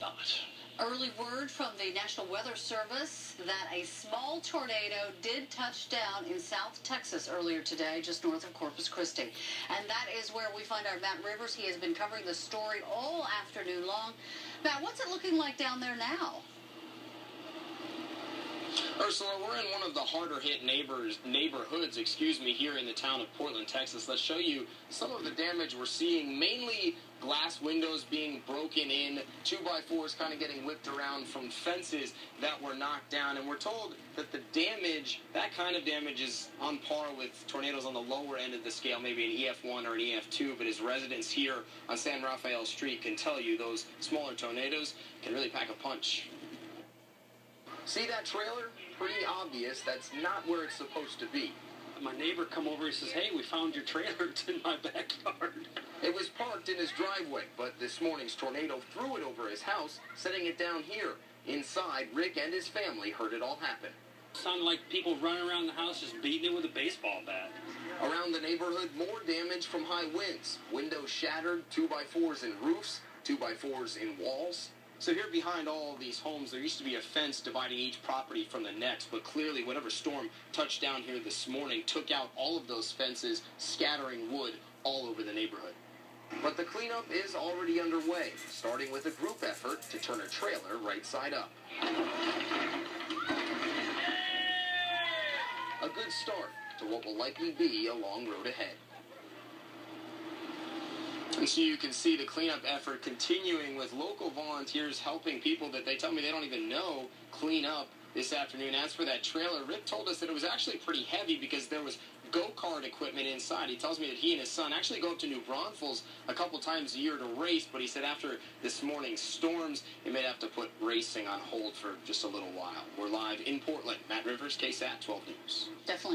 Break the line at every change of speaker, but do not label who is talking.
not.
Early word from the National Weather Service that a small tornado did touch down in South Texas earlier today, just north of Corpus Christi. And that is where we find our Matt Rivers. He has been covering the story all afternoon long. Matt, what's it looking like down there now?
Ursula, we're in one of the harder hit neighborhoods, here in the town of Portland, Texas. Let's show you some of the damage we're seeing, mainly glass windows being broken in, 2x4s kind of getting whipped around from fences that were knocked down. And we're told that the damage, that kind of damage, is on par with tornadoes on the lower end of the scale, maybe an EF1 or an EF2. But as residents here on San Rafael Street can tell you, those smaller tornadoes can really pack a punch. See that trailer? Pretty obvious that's not where it's supposed to be.
My neighbor come over and says, "Hey, we found your trailer. It's in my backyard."
It was parked in his driveway, but this morning's tornado threw it over his house, setting it down here. Inside, Rick and his family heard it all happen.
Sounded like people running around the house just beating it with a baseball bat.
Around the neighborhood, more damage from high winds. Windows shattered, 2x4s in roofs, 2x4s in walls. So here behind all of these homes, there used to be a fence dividing each property from the next, but clearly whatever storm touched down here this morning took out all of those fences, scattering wood all over the neighborhood. But the cleanup is already underway, starting with a group effort to turn a trailer right side up. A good start to what will likely be a long road ahead. And so you can see the cleanup effort continuing with local volunteers helping people that they tell me they don't even know clean up this afternoon. As for that trailer, Rick told us that it was actually pretty heavy because there was go-kart equipment inside. He tells me that he and his son actually go up to New Braunfels a couple times a year to race, but he said after this morning's storms, he may have to put racing on hold for just a little while. We're live in Portland. Matt Rivers, KSAT 12 News.
Definitely.